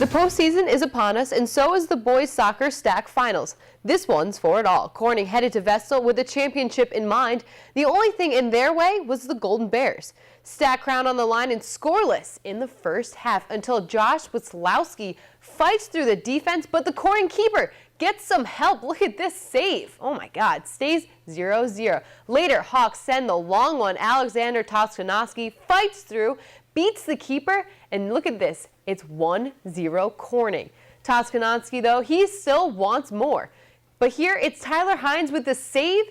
The postseason is upon us, and so is the Boys Soccer STAC Finals. This one's for it all. Corning headed to Vestal with a championship in mind. The only thing in their way was the Golden Bears. STAC crown on the line and scoreless in the first half until Josh Wislowski fights through the defense, but the Corning keeper gets some help. Look at this save. Oh my God, stays 0-0. Later, Hawks send the long one. Alexander Toskanowski fights through, beats the keeper, and look at this. It's 1-0 Corning. Toskanowski, though, he still wants more. But here it's Tyler Hines with the save,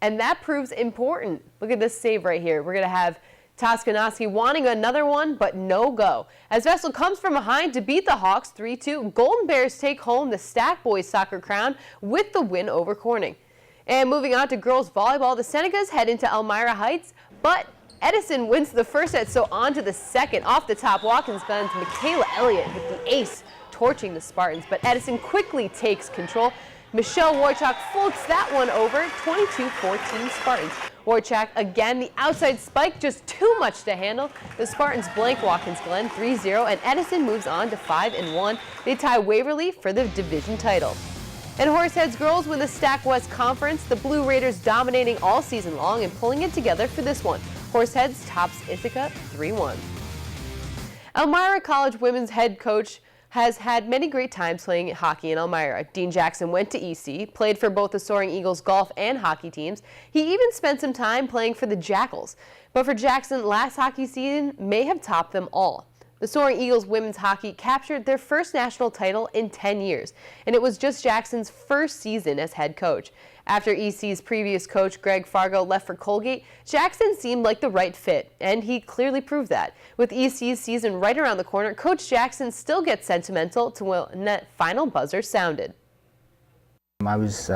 and that proves important. Look at this save right here. We're going to have Toskanowski wanting another one, but no go. As Vestal comes from behind to beat the Hawks 3-2, Golden Bears take home the STAC Boys Soccer crown with the win over Corning. And moving on to girls volleyball, the Senecas head into Elmira Heights, but Edison wins the first set, so on to the second. Off the top, Watkins Glen's Michaela Elliott with the ace, torching the Spartans, but Edison quickly takes control. Michelle Wojcik floats that one over, 22-14 Spartans. Wojcik again, the outside spike, just too much to handle. The Spartans blank Watkins Glen 3-0, and Edison moves on to 5-1. They tie Waverly for the division title. And Horseheads girls win the STAC West Conference, the Blue Raiders dominating all season long and pulling it together for this one. Horseheads tops Ithaca 3-1. Elmira College women's head coach has had many great times playing hockey in Elmira. Dean Jackson went to EC, played for both the Soaring Eagles golf and hockey teams. He even spent some time playing for the Jackals. But for Jackson, last hockey season may have topped them all. The Soaring Eagles women's hockey captured their first national title in 10 years, and it was just Jackson's first season as head coach. After EC's previous coach, Greg Fargo, left for Colgate, Jackson seemed like the right fit, and he clearly proved that. With EC's season right around the corner, Coach Jackson still gets sentimental to when that final buzzer sounded. I was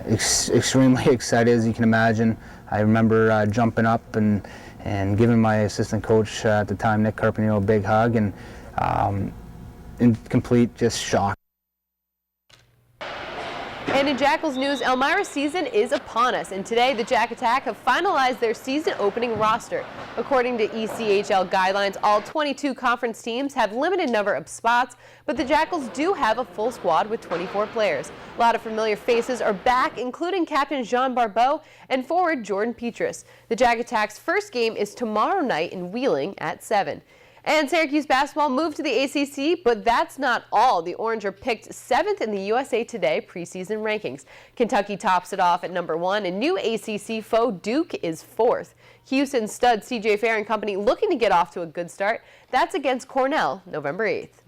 extremely excited, as you can imagine. I remember jumping up and giving my assistant coach at the time, Nick Carpenter, a big hug, and in complete just shock. And in Jackals news, Elmira's season is upon us, and today the Jack Attack have finalized their season opening roster. According to ECHL guidelines, all 22 conference teams have limited number of spots, but the Jackals do have a full squad with 24 players. A lot of familiar faces are back, including captain Jean Barbeau and forward Jordan Petrus. The Jack Attack's first game is tomorrow night in Wheeling at 7. And Syracuse basketball moved to the ACC, but that's not all. The Orange are picked 7th in the USA Today preseason rankings. Kentucky tops it off at number 1, and new ACC foe Duke is 4th. Houston stud CJ Fair and company looking to get off to a good start. That's against Cornell, November 8th.